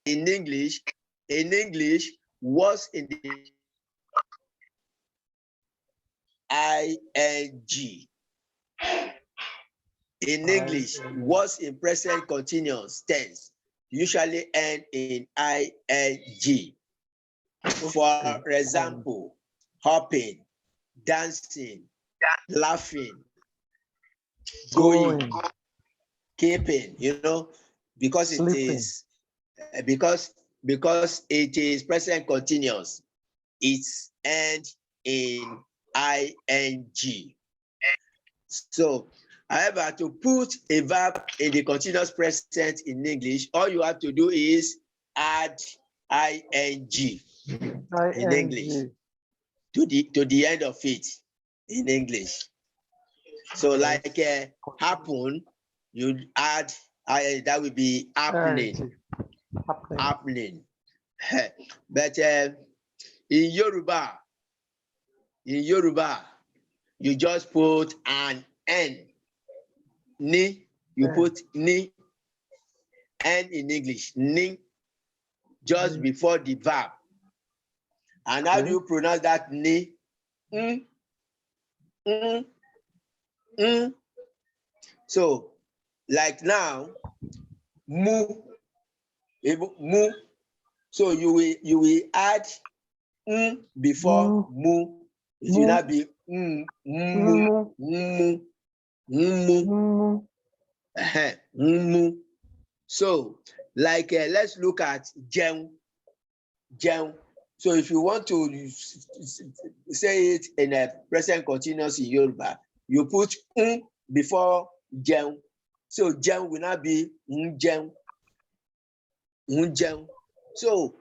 in English, was in the ing. In English, was in present continuous tense usually end in ing. For example, hopping, dancing, laughing, going, keeping, because it is because it is present continuous, it's end in ing. So, however, to put a verb in the continuous present in English, all you have to do is add ing in English to the end of it in English. So, like happen, you add that will be happening. Happening. But in Yoruba, you just put an N. Ni, you put ni. N in English, ni, just before the verb. And how do you pronounce that ni? So, like now, mu. So you will add before mu. It will not be So, like let's look at jẹun. So if you want to say it in a present continuous in Yoruba, you put before jẹun. So jẹun will not be jẹun. So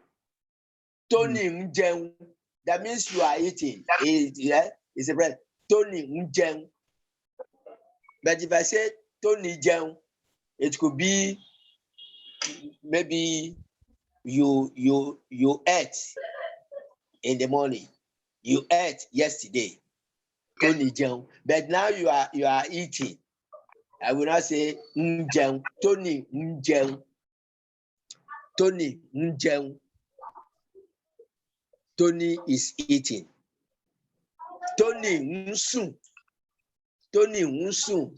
Tony jẹun, that means you are eating. It's a bread. Tony jẹun. But if I say Tony jẹun, it could be maybe you ate in the morning. You ate yesterday. Tony jẹun. But now you are eating. I will not say jẹun. Tony jẹun. Tony jẹun. Tony is eating. Tony sùn. Tony sùn.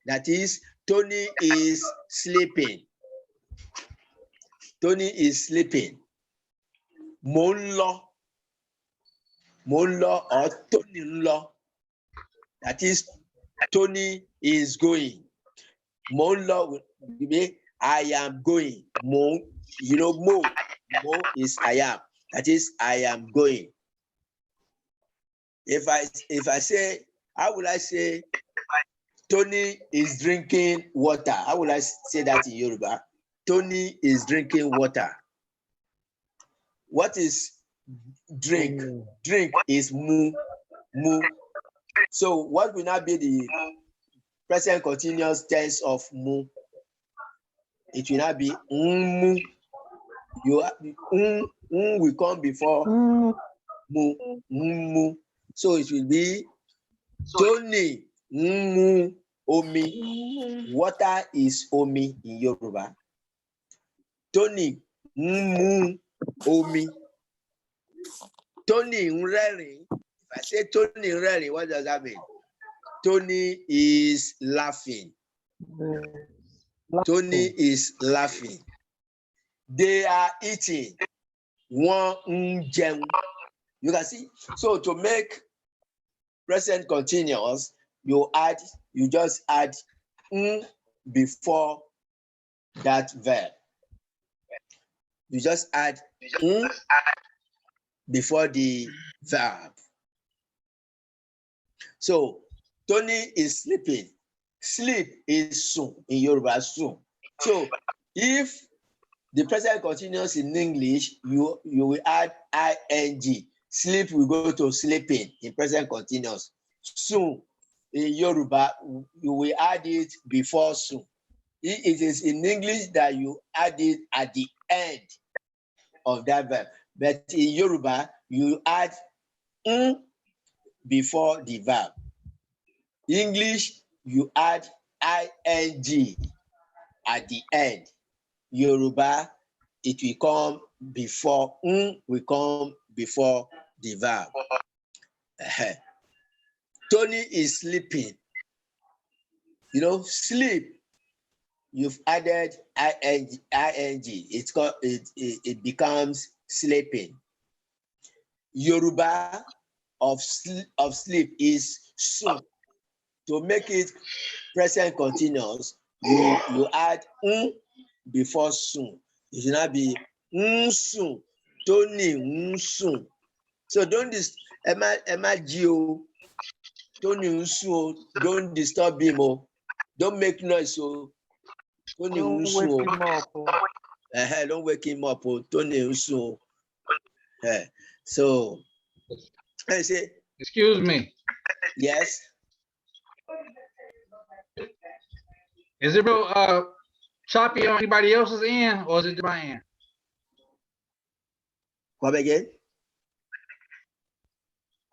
That is, Tony is sleeping. Tony is sleeping. Mo ń lọ or Tony ń lọ. That is, Tony is going. Mo ń lọ, I am going. Mo, mo is I am. That is, I am going. If I say, how will I say Tony is drinking water? How will I say that in Yoruba? Tony is drinking water. What is drink? Drink is mu. So what will not be the present continuous tense of mu? It will not be mu. Will come before mu. So it will be Tony mu omi. Water is omi in Yoruba. Tony mu omi. Tony rẹ́rìn. If I say Tony rẹ́rìn, what does that mean? Tony is laughing. Tony is laughing. They are eating. Wọ́n ń jẹun. You can see. So to make present continuous, you just add before that verb. You just add before the verb. So Tony is sleeping. Sleep is sùn in Yoruba, sùn. So if the present continuous in English, you will add ing. Sleep will go to sleeping in present continuous. Sùn in Yoruba, you will add it before sùn. It is in English that you add it at the end of that verb. But in Yoruba, you add before the verb. English, you add ing at the end. Yoruba, you add ing at the end. it will come before, will come before the verb. Tony is sleeping. You know, sleep, you've added ing. It's called, it becomes sleeping. Yoruba of sleep is soon. To make it present continuous, you add before soon. It should not be soon. Tony soon. So don't Emma Gio. Tony soon. Don't disturb him. Don't make noise. So Tony soon. Don't wake him up. Tony soon. So I say, excuse me. yes. Is it real choppy on anybody else's end, or is it my end? Come again?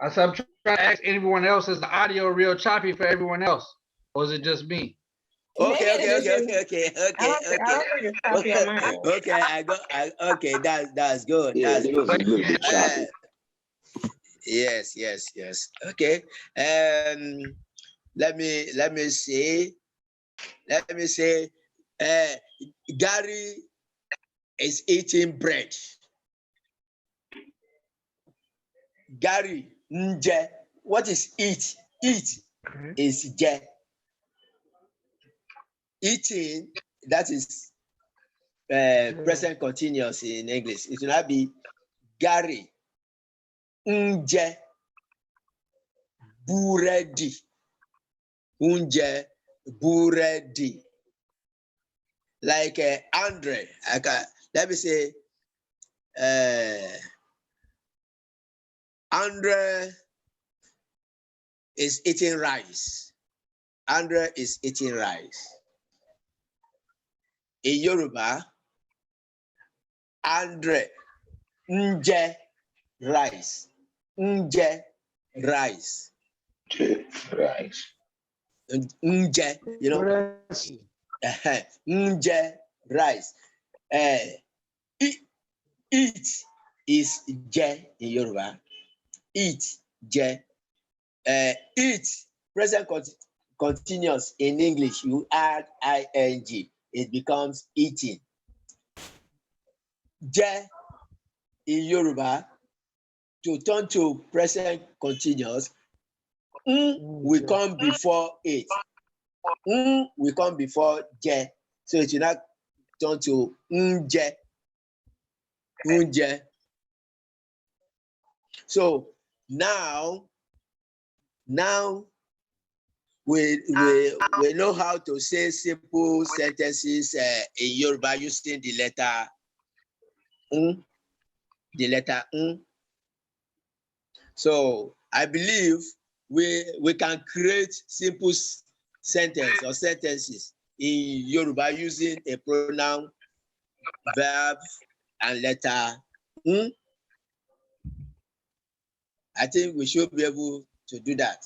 I said I'm trying to ask everyone else, is the audio real choppy for everyone else, or is it just me? Okay. I don't think it's choppy on my end. Okay, okay, that's good. Yeah, That's it was a good. little bit choppy. Yes. Okay. Let me say, Gary is eating bread. Gary, nje. What is eat? Eat is je. Eating, that is present continuous in English. It will not be Gary nje búrẹ́dì. Unje búrẹ́dì. Like Andre, let me say, Andre is eating rice. Andre is eating rice. In Yoruba, Andre nje rice. Nje rice. Rice. Nje, you know. Nje rice. Eat is je in Yoruba. Eat, je. Eat, present continuous in English, you add ing, it becomes eating. Je in Yoruba, to turn to present continuous, will come before it. Will come before je. So it will not turn to nje. Unje. So now we know how to say simple sentences in Yoruba using the letter So I believe we can create simple sentence or sentences in Yoruba using a pronoun, verb, and letter. I think we should be able to do that.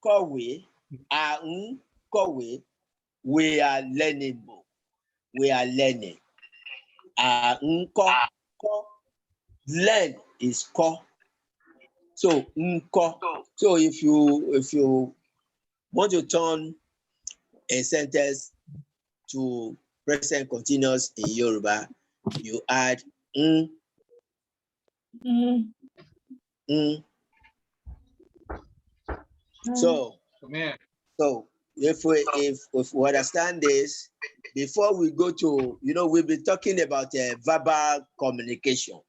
Kọ̀wé, kọ̀wé, we are learning. We are learning. Learn is kọ́. So nkọ́. So if you want to turn a sentence to present continuous in Yoruba, you add So if we understand this, before we go to, we'll be talking about verbal communication.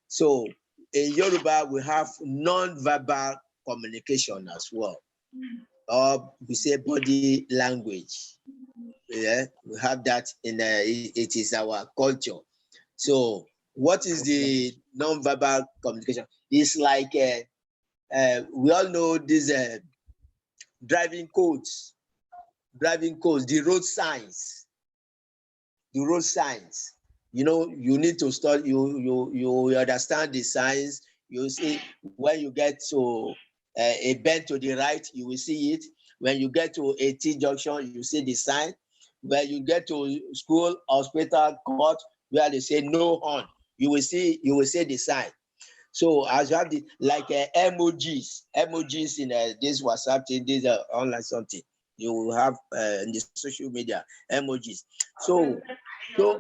So in Yoruba, we have non-verbal communication as well. Or we say body language. Yeah, we have that it is our culture. So what is the non-verbal communication? It's like we all know these driving codes, the road signs. You need to study. You understand the signs. You see when you get to a bend to the right, you will see it. When you get to a T junction, you see the sign. When you get to school, hospital, court, where they say no horn, you will see the sign. So as you have the like emojis in this WhatsApp thing, this online something, you will have in the social media emojis. So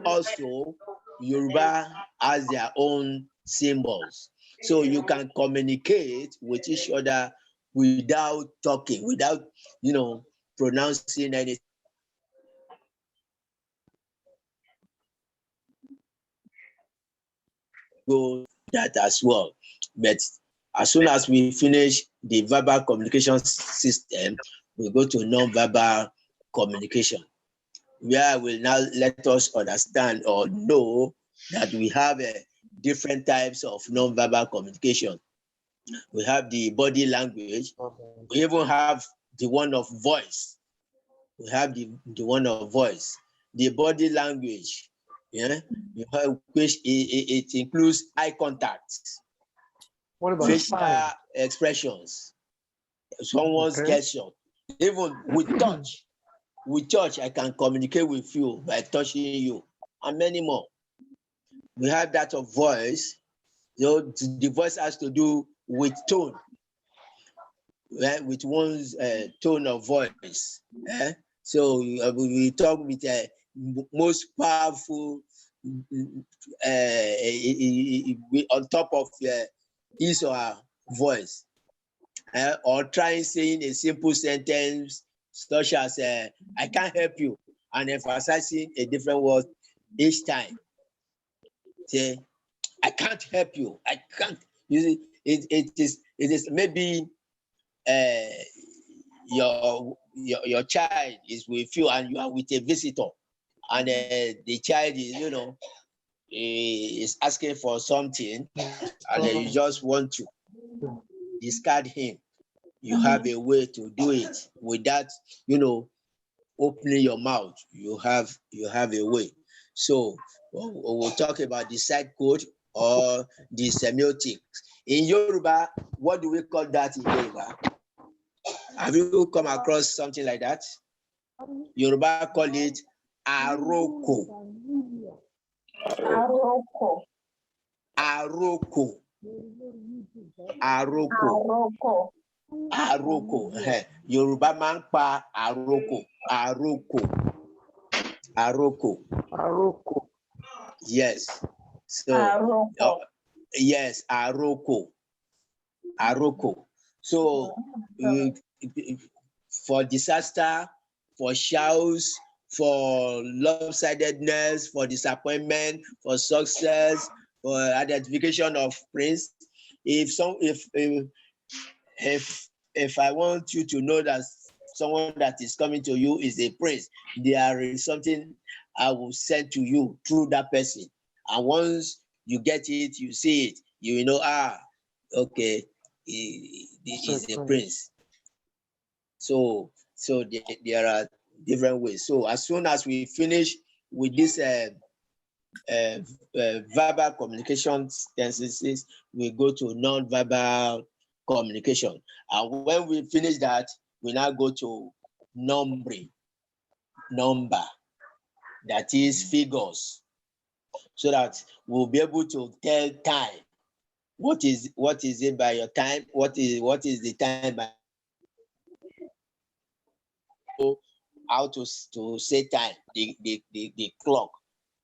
also Yoruba has their own symbols. So you can communicate with each other without talking, without pronouncing anything. Go that as well. But as soon as we finish the verbal communication system, we go to non-verbal communication, where will now let us understand or know that we have different types of non-verbal communication. We have the body language. We even have the one of voice. We have the one of voice. The body language, yeah, which it includes eye contact. What about facial expressions, someone's gesture, even with touch. With touch, I can communicate with you by touching you, and many more. We have that of voice. The voice has to do with tone, right? With one's tone of voice. So we talk with most powerful on top of his or her voice, or trying saying a simple sentence such as I can't help you, and emphasizing a different word each time. Say, I can't help you. I can't. You see, it is maybe your child is with you and you are with a visitor, and the child is asking for something, and you just want to discard him. You have a way to do it without opening your mouth. You have a way. So we'll talk about the side code or the semiotics. In Yoruba, what do we call that in Yoruba? Have you come across something like that? Yoruba call it aroko. Aroko. Aroko. Aroko. Aroko. Aroko. Yoruba máa ń pa aroko. Aroko. Aroko. Aroko. Yes. So Aroko. yes, aroko. Aroko. So for disaster, for shouts, for lopsidedness, for disappointment, for success, for identification of prince. If I want you to know that someone that is coming to you is a prince, there is something I will send to you through that person. And once you get it, you see it, you know, okay, he is a prince. So there are different ways. So as soon as we finish with this verbal communication tenses, we go to non-verbal communication. And when we finish that, we now go to numbering, number, that is figures, so that we'll be able to tell time. What is it by your time? What is the time by how to say time, the clock,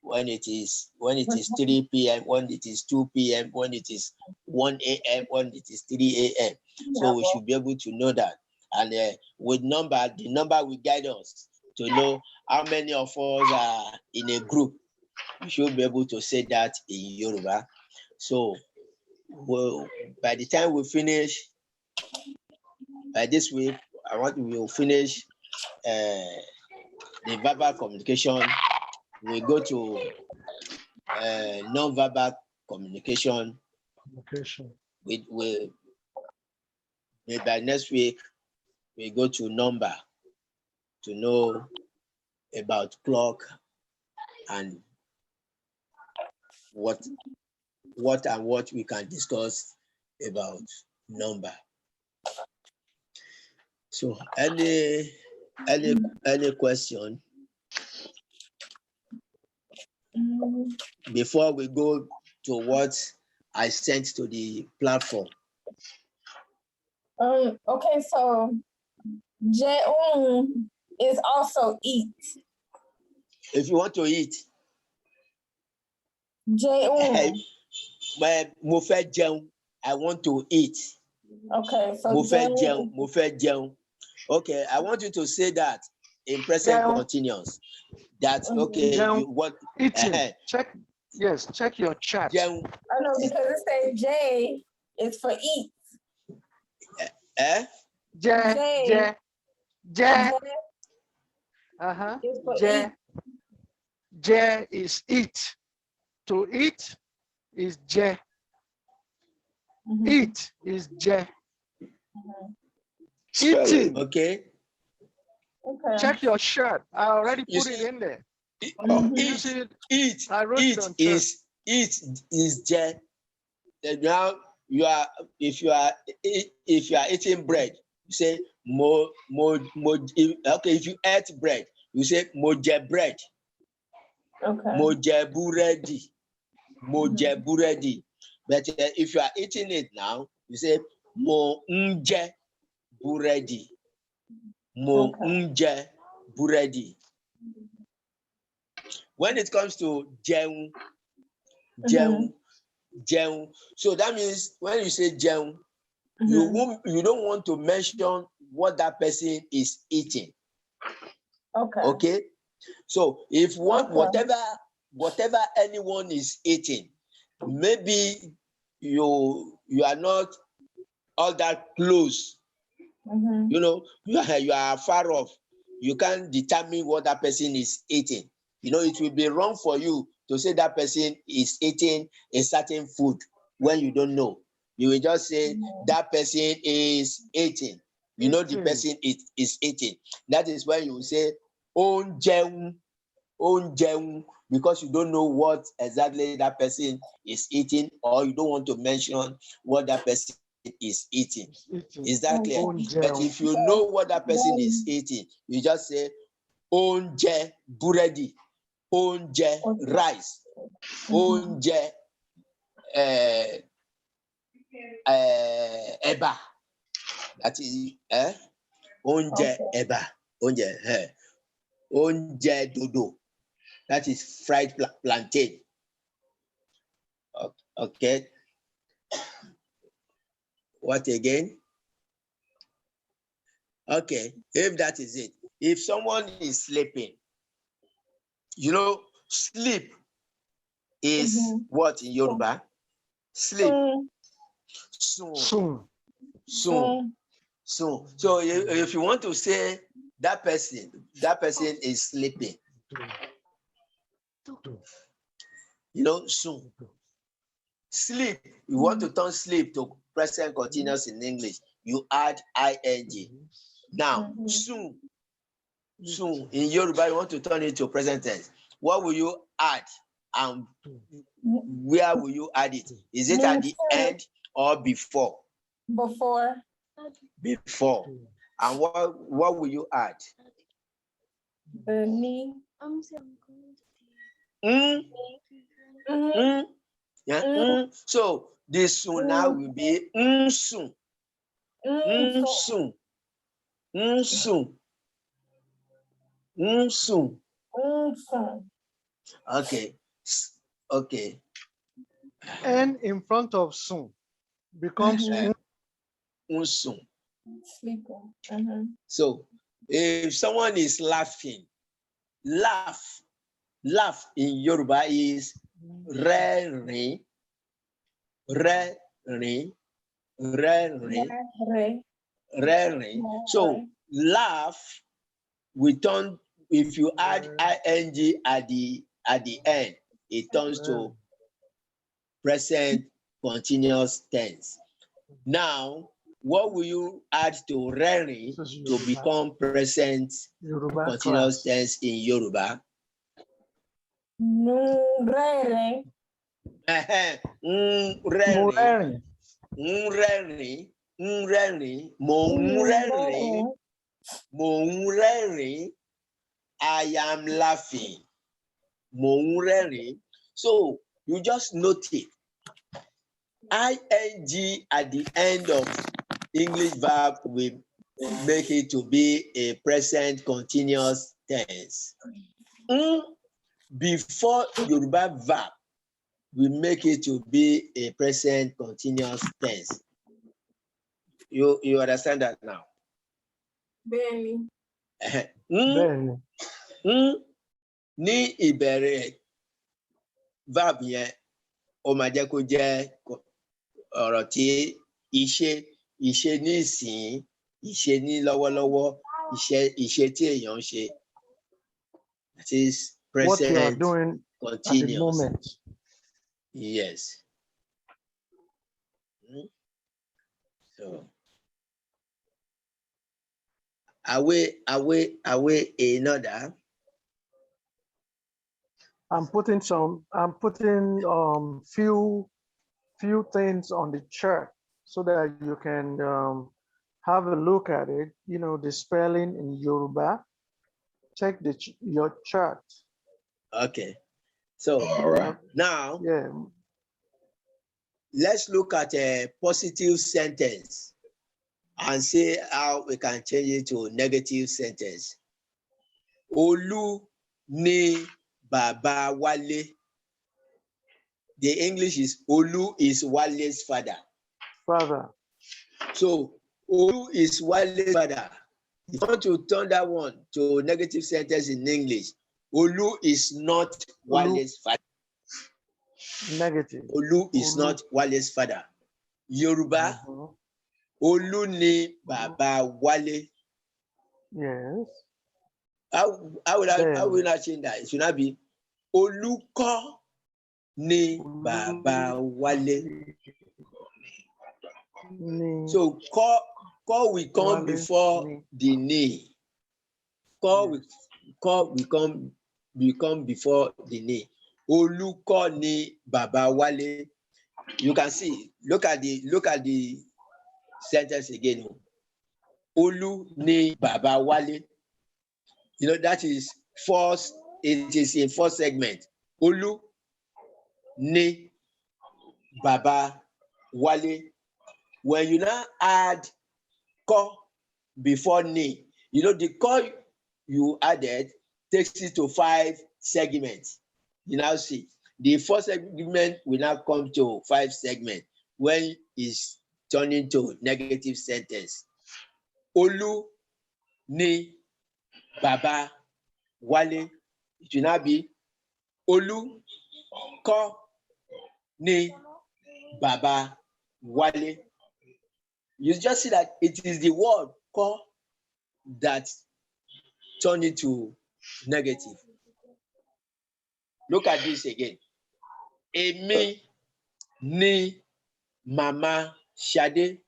when it is 3 p.m., when it is 2 p.m., when it is 1 a.m., when it is 3 a.m. So we should be able to know that. And with number, the number will guide us to know how many of us are in a group. We should be able to say that in Yoruba. So by the time we finish, by this week, we will finish the verbal communication. We go to non-verbal communication. By next week, we go to number to know about clock and what we can discuss about number. So any question before we go to what I sent to the platform? Okay, so Jeun is also eat. If you want to eat, Jeun. mo fẹ́ jẹun, I want to eat. Okay, so Mo fẹ́ Jeun. jẹun, mo fẹ́ jẹun. Okay, I want you to say that in present Jẹun. continuous. That okay, Jẹun. you what Eating. Check your chat. jẹun. I know because it says J is for eat. Je. J Uh-huh. is for Je. eat. Je is eat. To eat is je. Mhm. Eat is je. Mhm. Eating. Okay. Okay. Check your shirt. I already You put it see- in there. Oh, Did you eat, see it? eat, I wrote it on chat. eat is je. Then now if you are eating bread, you say mo. Okay, if you eat bread, you say mo je bread. Okay. Mo je búrẹ́dì. Mo je búrẹ́dì. But if you are eating it now, you say mo ń jẹ búrẹ́dì. Mo ń jẹ búrẹ́dì. When it comes to jẹun, jẹun. So that means when you say jẹun, you don't want to mention what that person is eating. Okay. Okay. So if Okay. whatever anyone is eating, maybe you are not all that close. You know, you are far off. You can't determine what that person is eating. You know, it will be wrong for you to say that person is eating a certain food when you don't know. You will just say that person is eating. You know the person is eating. That is when you say ó ń jẹun, because you don't know what exactly that person is eating, or you don't want to mention what that person is eating. Is that clear? But if you know what that person is eating, you just say ó ń jẹ búrẹ́dì, ó ń jẹ rice, ó ń jẹ ẹ̀bà. That is ó ń jẹ ẹ̀bà, ó ń jẹ dòdò. That is fried plantain. Okay. What again? Okay, if that is it. If someone is sleeping, you know, sleep is what in Yoruba? Sleep. Soon. So if you want to say that person is sleeping, you know, soon. Sleep. You want to turn sleep to present continuous in English, you add ing. Now, soon. In Yoruba, you want to turn it to present tense. What will you add, and where will you add it? Is it at the end or before? Before. And what will you add? Yeah. So this soon now will be soon. Soon. Okay. And in front of soon becomes soon. Sleeping. So if someone is laughing, laugh in Yoruba is rẹ́rìn. So laugh, we turn, if you add ing at the end, it turns to present continuous tense. Now, what will you add to rẹ́rìn to become present continuous tense in Yoruba? Rẹ́rìn. Rẹ́rìn. Mo ń rẹ́rìn. Mò ń rẹ́rìn-ín. I am laughing. Mò ń rẹ́rìn-ín. So you just note it. ing at the end of English verb will make it to be a present continuous tense. Before Yoruba verb will make it to be a present continuous tense. You understand that now? Bẹ́ẹ̀ni. Bẹ́ẹ̀ni. Ní ìbẹ̀rẹ̀ verb yẹn, ó máa jẹ́ kó jẹ́ ọ̀rọ̀ tí ìṣe ní ìsìn, ìṣe ní lọ́wọ́lọ́wọ́, ìṣe tí èèyàn ń ṣe. That is present What you are doing continuous. at the moment. Yes. So, away another. I'm putting few things on the chart so that you can have a look at it. You know, the spelling in Yoruba. Check your chart. Okay. So All right. now, Yeah. let's look at a positive sentence and see how we can change it to a negative sentence. Olú ni bàbá Wálé. The English is Olú is Wale's father. Father. So Olú is Wale's father. If you want to turn that one to a negative sentence in English, Olú is not Wale's father. Negative. Olú is not Wale's father. Yoruba, Olú ni bàbá Wálé. Yes. How will I change that? It should not be Olú kọ́ ni bàbá Wálé. So call will come before the ni. Call will come before the ni. Olú kọ́ ni bàbá Wálé. You can see. Look at the sentence again. Olú ni bàbá Wálé. You know that is first. It is in first segment. Olú ni bàbá Wálé. When you now add kọ́ before ni, you know the kọ́ you added takes it to 5 segments. You now see the first segment will now come to 5 segments when it's turning to negative sentence. Olú ni bàbá Wálé. It will now be Olú kọ́ ni bàbá Wálé. You just see that it is the word kọ́ that turn it to negative. Look at this again. Èmi ni Mama Ṣadé.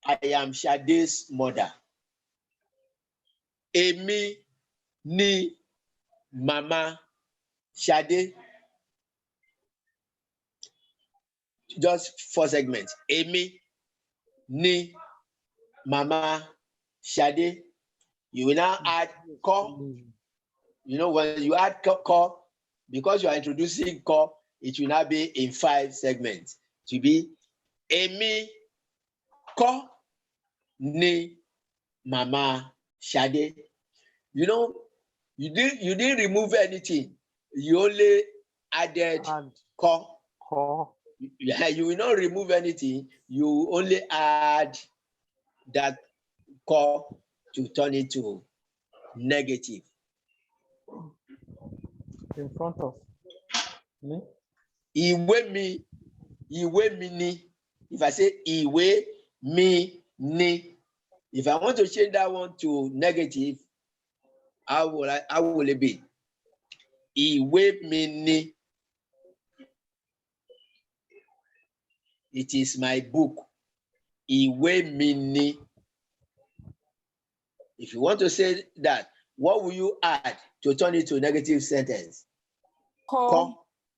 I am Ṣadé's mother. Èmi ni Mama Ṣadé. Just 4 segments. Èmi ni Mama Ṣadé. You will now add kọ́. You know, when you add kọ́, because you are introducing kọ́, it will now be in 5 segments. To be Èmi kọ́ ni Mama Ṣadé. You know, you didn't remove anything. You only added kọ́. You will not remove anything. You only add that kọ́ to turn it to negative. In front of me. Ìwé mi ni. If I say ìwé mi ni, if I want to change that one to negative, how will it be? Ìwé mi ni. It is my book. Ìwé mi ni. If you want to say that, what will you add to turn it to a negative sentence? Kọ́.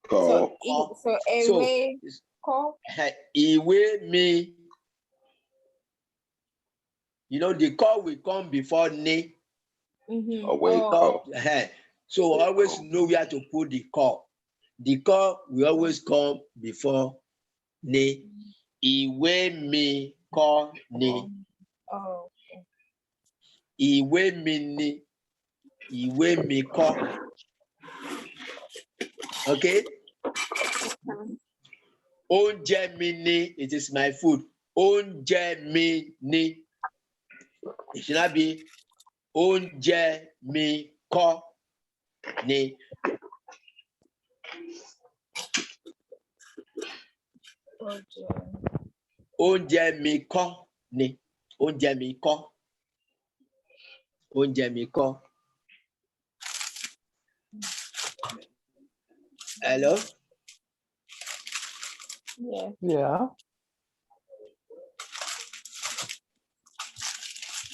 Call. So ìwé kọ́. Ìwé mi. You know, the call will come before ne. Awake Oh, call. So always know where to put the call. The call will always come before ne. Ìwé mi kọ́ ni. oh. Ìwé mi ni. Ìwé mi kọ́. Okay? Oúnjẹ mi ni. It is my food. Oúnjẹ mi ni. It should not be oúnjẹ mi kọ́ ni. Oúnjẹ mi kọ́ ni. Oúnjẹ mi kọ́. Oúnjẹ mi kọ́. Hello? Yeah. Yeah.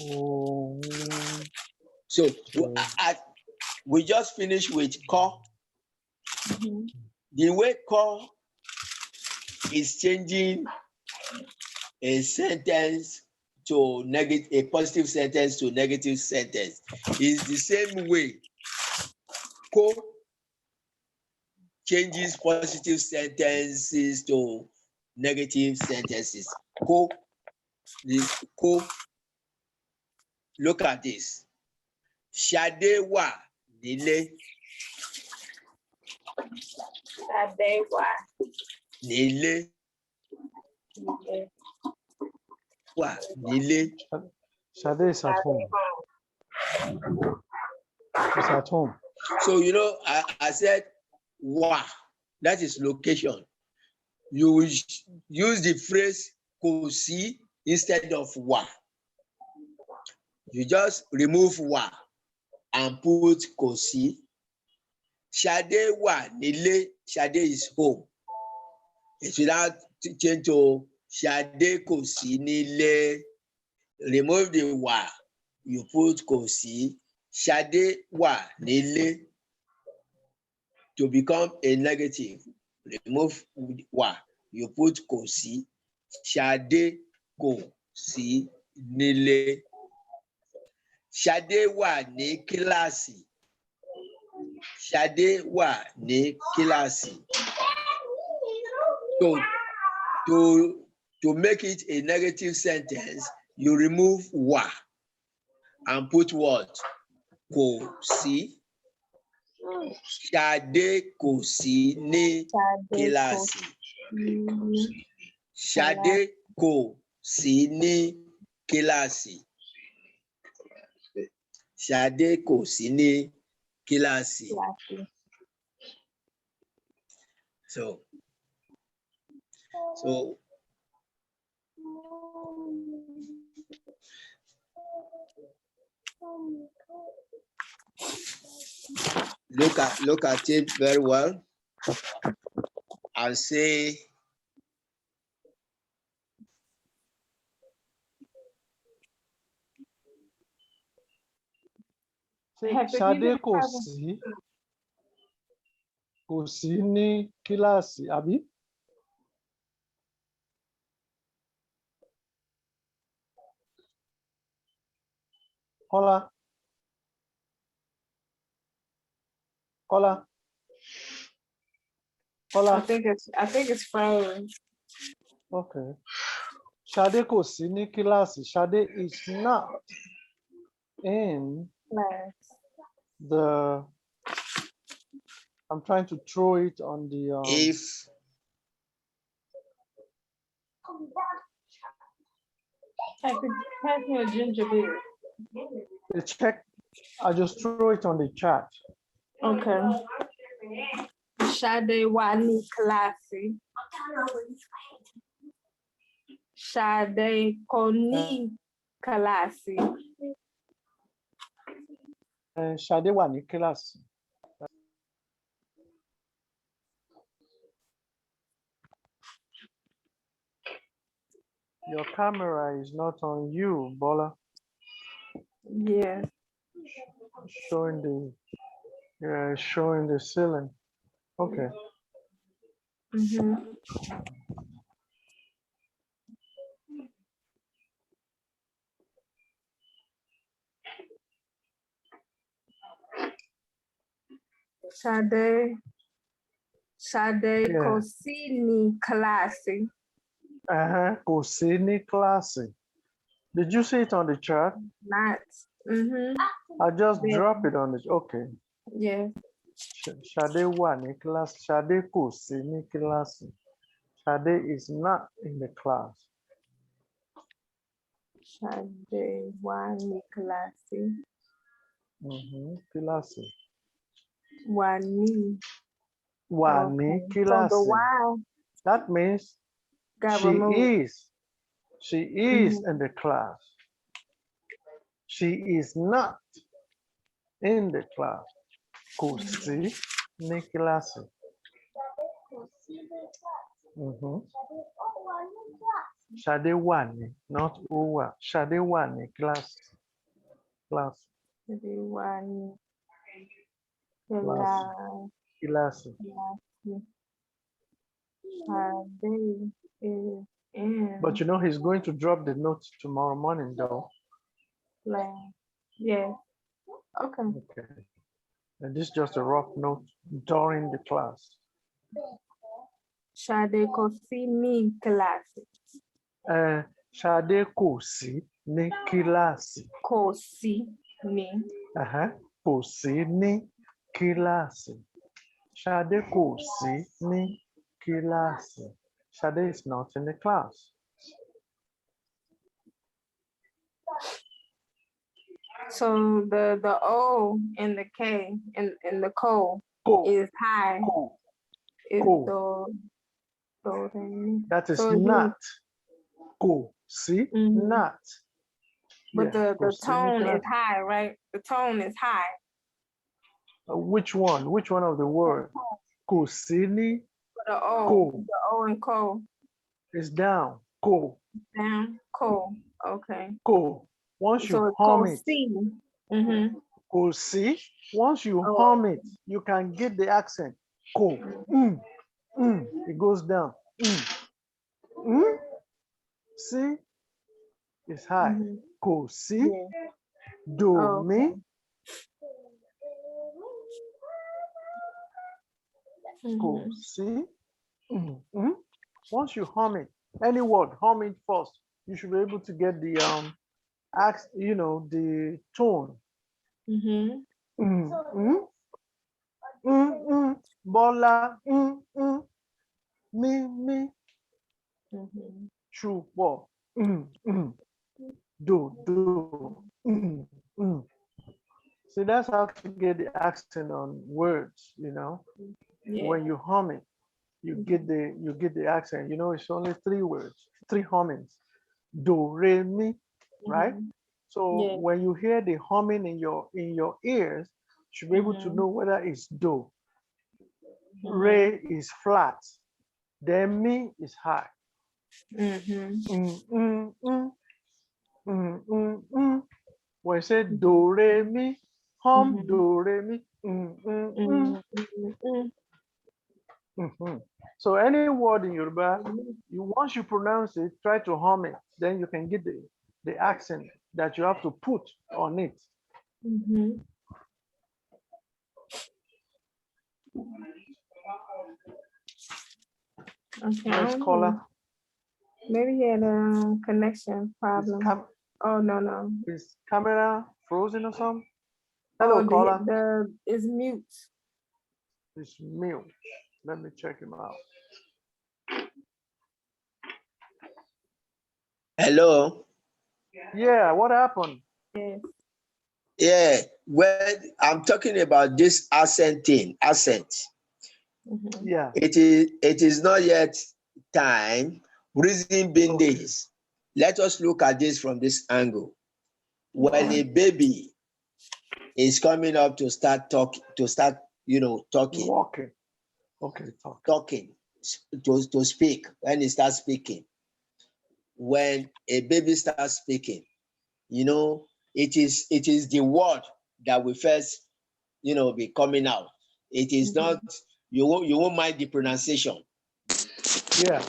Oh, So we just finished with ko. The way ko is changing a sentence to negative, a positive sentence to negative sentence is the same way ko changes positive sentences to negative sentences. Ko, this ko. Look at this. Ṣadé wà nílé. Ṣadé wà Nílé. nílé. Wà nílé. Shade is at home. It's at home. So, you know, I said wà. That is location. You will use the phrase kò sí instead of wà. You just remove wà and put kò sí. Ṣadé wà nílé. Ṣadé is home. It should now change to Ṣadé kò sí nílé. Remove the wà. You put kò sí. Ṣadé wà nílé. To become a negative, remove wà. You put kò sí. Ṣadé kò sí nílé. Ṣadé wà ní kíláàsì. Ṣadé wà ní kíláàsì. So to make it a negative sentence, you remove wà and put what? Kò sí. Ṣadé kò sí ní kíláàsì. Ṣadé kò sí ní kíláàsì. Ṣadé kò sí ní kíláàsì. So look at it very well and say Shade kò sí ní kíláàsì, àbí? Hola. Hola. Hola. I think it's frozen. Okay. Shade kò sí ní kíláàsì. Shade is not in the. I'm trying to throw it on the. if Pass me a ginger beer. Check. I just throw it on the chat. Okay. Ṣadé wà ní kíláàsì. Ṣadé kò ní kíláàsì. Shade wà ní kíláàsì. Your camera is not on you, Bola. Yeah. Showing the ceiling. Okay. Sade Yeah. Kosini Klasi. Kusini classy. Did you see it on the chart? Not. I just Yeah. drop it on the, okay. Yeah. Shade one class. Shade Kusini classy. Shade is not in the class. Sade Wani Klasi. Classy. Wani. Wani Okay. So the classy. Y That means got she removed. is in the class. She is not in the class. Kusi ni classy. Shade Wani, not Uwa. Shade Wani class. Class. Sade Wani Classy. Classy. Sade is in But you know he's going to drop the notes tomorrow morning though. class. Yeah. Okay. Okay. And this is just a rough note during the class. Sade Kosini Klasi. Shade Kusi ni kilasi. Kosi ni. Kusi ni kilasi. Shade Kusi ni kilasi. Shade is not in the class. So the O and the K and the ko is high. Ko. Is Ko. That is so it not. Ko. See? Not. But Yeah, the Kusi ni tone is kilasi. high, right? The tone is high. Which one? Which one of the words? Kusini The O. Ko The O and ko. is down. Ko. Down. Ko. Okay. Ko. Once you So it's hum it, Kosi. Kusi. Once you Oh. hum it, you can get the accent. Ko. It goes down. See? It's high. Kusi. Yeah. Do Oh, me. Kusi. Once you hum it, any word, hum it first. You should be able to get the the tone. Bola. Me. Chupo. Do. See, that's how to get the accent on words, Yeah. When you hum it, you get the accent. It's only 3 words, 3 hummings. Do, re, mi, right? So Yeah. when you hear the humming in your ears, you should be able to know whether it's do. Re is flat. Then mi is high. When you say do, re, mi, hum, do, re, mi. So any word in Yoruba, once you pronounce it, try to hum it. Then you can get the accent that you have to put on it. Okay. Next caller. Maybe he had a connection problem. Oh no. Is camera frozen or something? Hello, caller. It's mute. It's mute. Let me check him out. Hello. Yeah, what happened? Yes. Yeah, when I'm talking about this accent. Yeah. It is not yet time. Reason being this. Let us look at this from this angle. When a baby is coming up to start talking, Walking. Okay, talking, to speak, when he starts speaking. When a baby starts speaking, it is the word that will first, be coming out. It is not, you won't mind the pronunciation. Yeah.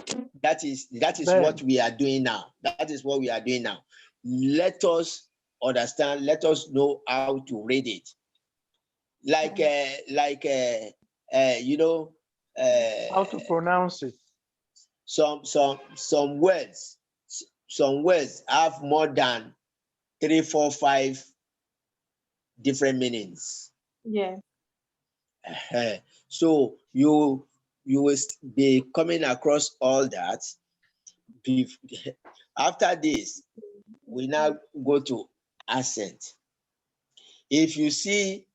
That is what we are doing now. That is what we are doing now. Let us understand, let us know how to read it. you know, How to pronounce it? some words have more than 3, 4, 5 different meanings. Yes. So you will be coming across all that. After this, we now go to accent. If you see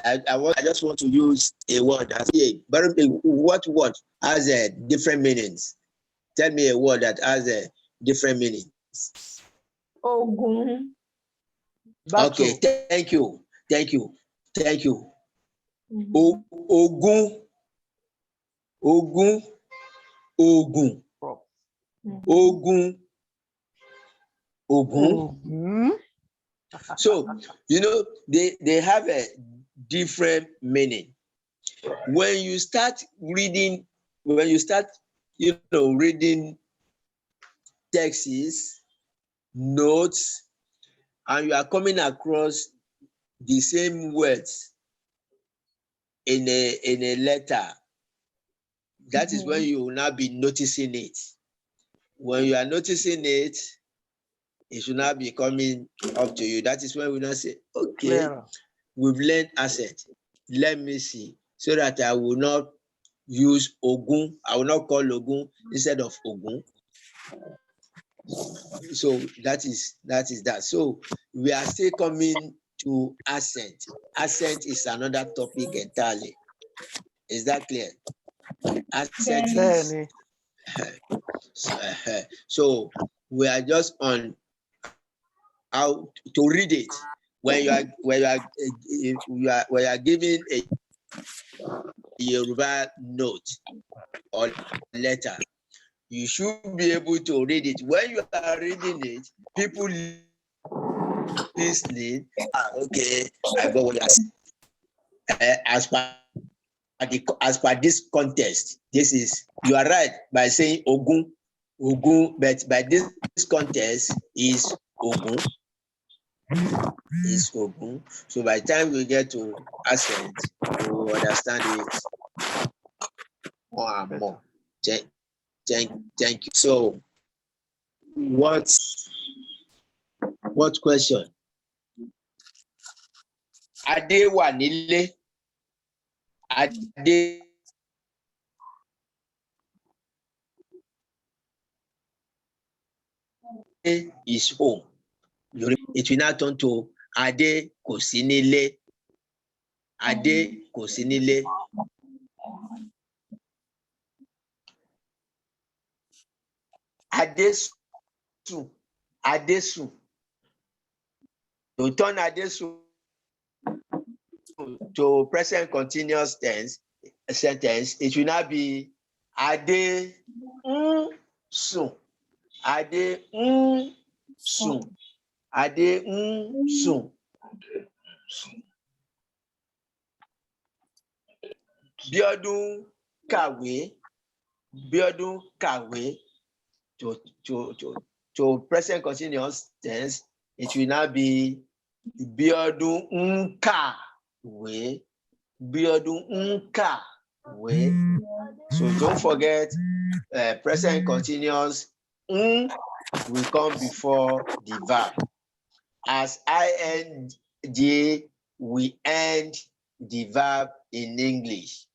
I just want to use a word that what word has a different meanings? Tell me a word that has a different meaning. Ogun. Okay, thank you. Mhm. Ogun, Ogun, Mhm. Ogun, Ogun. Mhm. So you know they have a different meaning. When you start reading reading texts, notes, and you are coming across the same words in a letter, that is when you will now be noticing it. When you are noticing it, it should not be coming up to you. That is when we now say, okay, Clearer. we've learned accent. Let me see, so that I will not use Ogun. I will not call Ogun instead of Ogun. So that is that. So we are still coming to accent. Accent is another topic entirely. Is that clear? Accent is Benny. so we are just on how to read it. When you are giving a Yoruba note or letter, you should be able to read it. When you are reading it, people listening, okay, I got what you are saying. As per this context, this is, you are right by saying Ogun, but by this context is Ogun. Is Ogun. So by the time we get to accent, we will understand it more and more. Thank you. So what question? Adé wà nílé. Adé is home. It will now turn to Adé kò sí nílé. Adé kò sí nílé. Adé sùn. Adé sùn. To turn Adé sùn to present continuous tense sentence, it will now be Adé ń sùn. Adé ń sùn. Adé ń sùn. Bíọ́dún kàwé. Bíọ́dún kàwé. To present continuous tense, it will now be Bíọ́dún ń kàwé. Bíọ́dún ń kàwé. So don't forget, present continuous will come before the verb. As ing, we end the verb in English.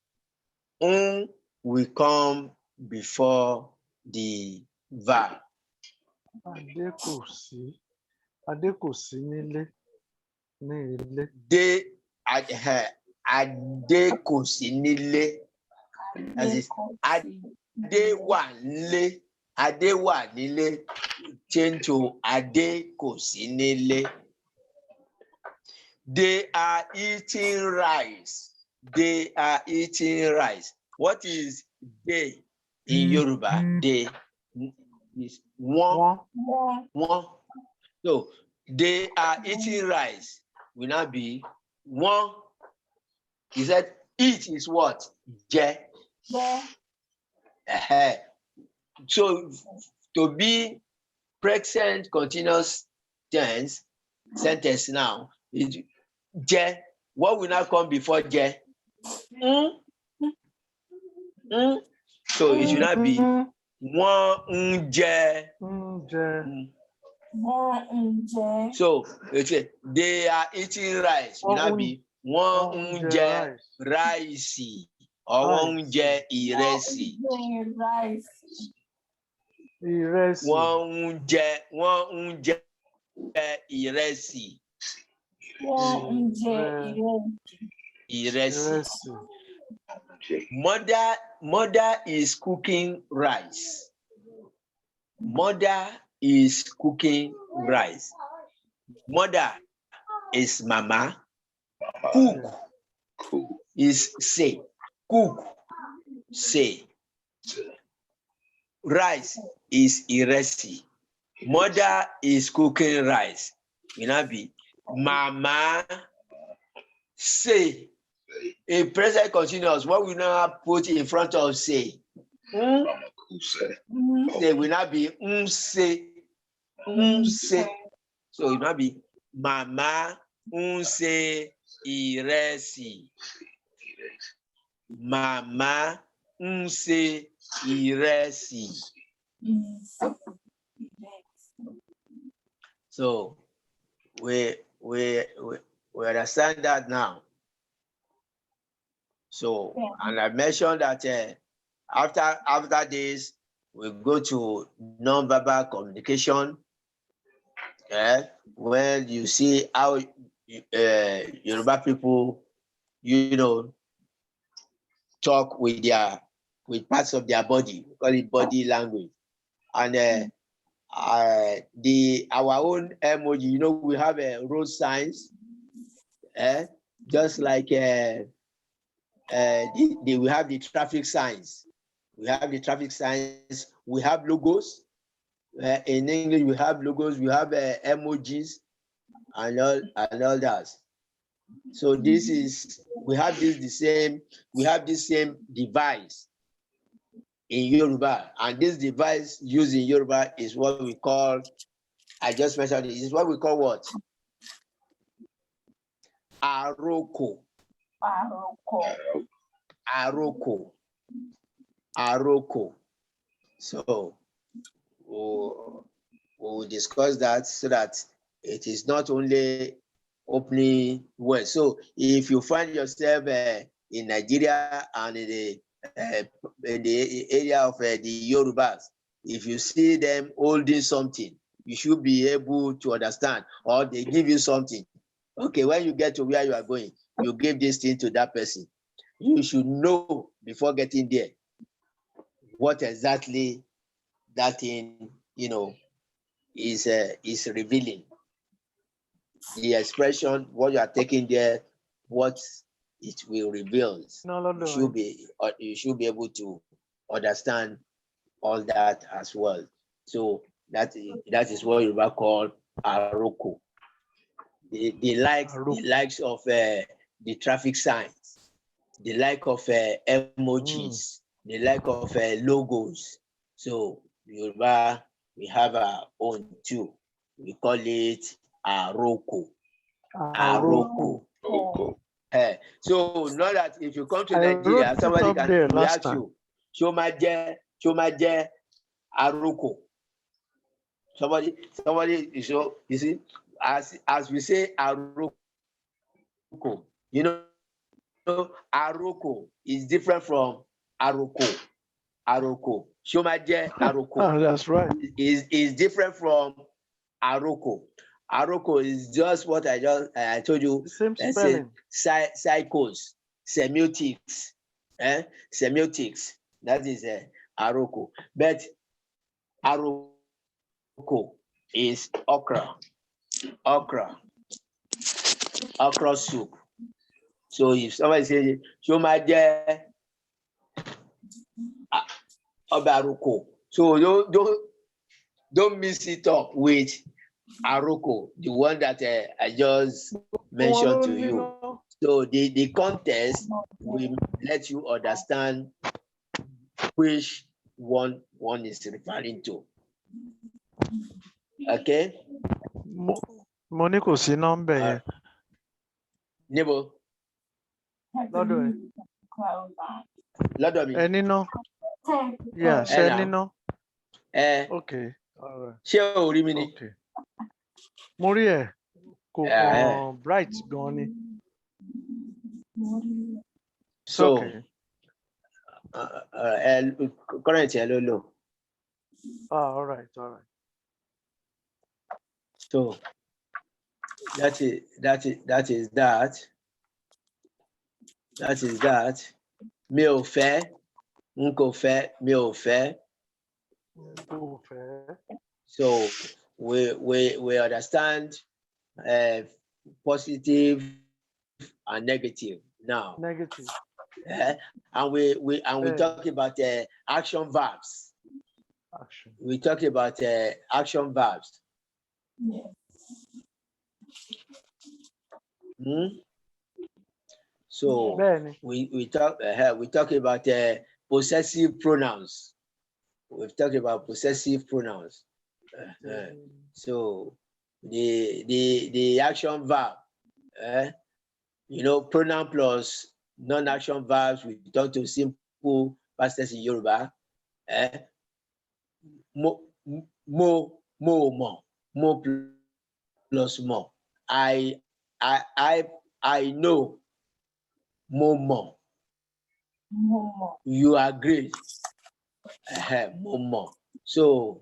Will come before the verb. Adé kò sí. Adé kò sí nílé. Ní ilé. Adé kò sí nílé. Adé wà nílé. Adé wà nílé. Change to Adé kò sí nílé. They are eating rice. They are eating rice. What is they in Yoruba? They is one. So they are eating rice will not be one. He said eat is what? Je. So to be present continuous tense sentence now is je. What will now come before je? So it should not be one je. So they are eating rice. Will not be one je rice or one je iresi. One je iresi. Iresi. Mother is cooking rice. Mother is cooking rice. Mother is mama. Cook is say. Cook, say. Rice is iresi. Mother is cooking rice. Will not be mama say. A present continuous, what we now put in front of say? They will not be say. Say. So it might be mama say iresi. Mama say iresi. So we understand that now. So, and I mentioned that after this, we go to non-verbal communication. When you see how Yoruba people, talk with parts of their body, we call it body language, and our own emoji. We have road signs, just like. We have the traffic signs. We have the traffic signs. We have logos. In English, we have logos. We have emojis and all that. So we have the same device in Yoruba, and this device used in Yoruba is what we call. I just mentioned it. Is what we call what? Aroko. Aroko. So we'll discuss that so that it is not only opening words. So if you find yourself in Nigeria and in the area of the Yorubas, if you see them holding something, you should be able to understand, or they give you something. Okay, when you get to where you are going, you give this thing to that person. You should know before getting there what exactly that thing, is revealing. The expression, what you are taking there, what it will reveal. You should be able to understand all that as well. So that is what you will call aroko. The likes of the traffic signs, the like of emojis, the like of logos. So Yoruba, we have our own too. We call it aroko. Aroko. So know that if you come to Nigeria, somebody can ask you, Shomaje aroko. Somebody, you see, as we say aroko, aroko is different from aroko. Shomaje aroko. That's right. Is different from aroko. Aroko is just what I told you. Same spelling. Cycles, semiotics, semiotics. That is aroko. But aroko is okra soup. So if somebody says, Shomaje aroko, so don't mix it up with aroko, the one that I just mentioned to you. So the context will let you understand which one is referring to. Okay? Mo ní kò sí nọ́mbà yẹn Níbo? lọ́dọ̀ ẹ̀. Lọ́dọ̀ mi. Ẹ níná. Yeah, ṣé ẹ níná? Okay. All right. Ṣé o rí mi ni? Okay. Mo rí ẹ̀ kò kàn bright gan ni. So, Okay. current ẹ ló lò. All right. So that is that. Mi ò fẹ́, n kò fẹ́, mi ò fẹ́. Kò fẹ́. So we understand positive and negative now. Negative. And we talk about action verbs. Action. We talk about action verbs. Yes. So Bẹ́ẹ̀ni. we talk about possessive pronouns. We've talked about possessive pronouns. So the action verb, pronoun plus non-action verbs, we turn to simple past tense in Yoruba. Mo plus mo. I know. Mo. You are great. Mo. So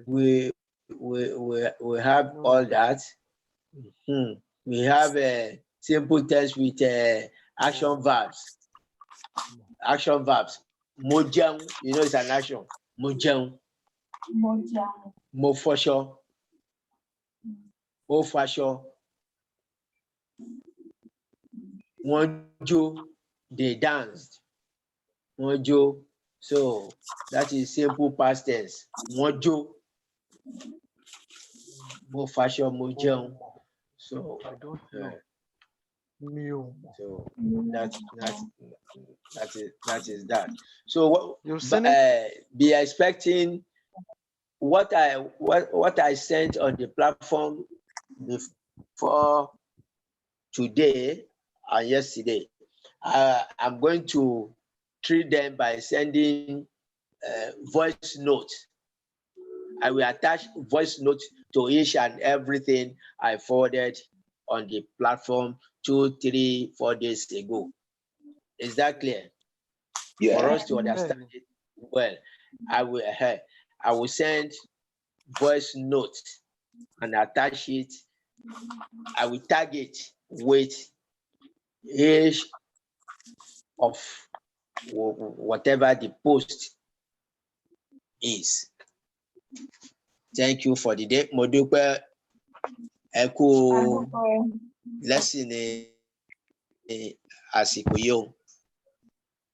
we have all that. We have a simple tense with action verbs. Action verbs. Mo jẹun, it's an action. Mo jẹun. Mo fọṣọ. Ó fàṣọ. Wọ́n jó, they danced. Wọ́n jó. So that is simple past tense. Wọ́n jó. Mo fàṣọ, mo jẹun. So I don't know. So that is that. So what You've seen it? Be expecting what I sent on the platform before today and yesterday. I'm going to treat them by sending voice notes. I will attach voice notes to each and everything I forwarded on the platform 2, 3, 4 days ago. Is that clear? Yeah. For us to understand it well, I will send voice notes and attach it. I will tag it with each of whatever the post is. Thank you for the day. Modupe Eku lesson àsìkò yìí o.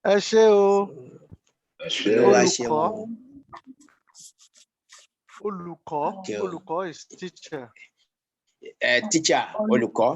Ẹ ṣé o. Olùkọ́ is teacher. Teacher, olùkọ́.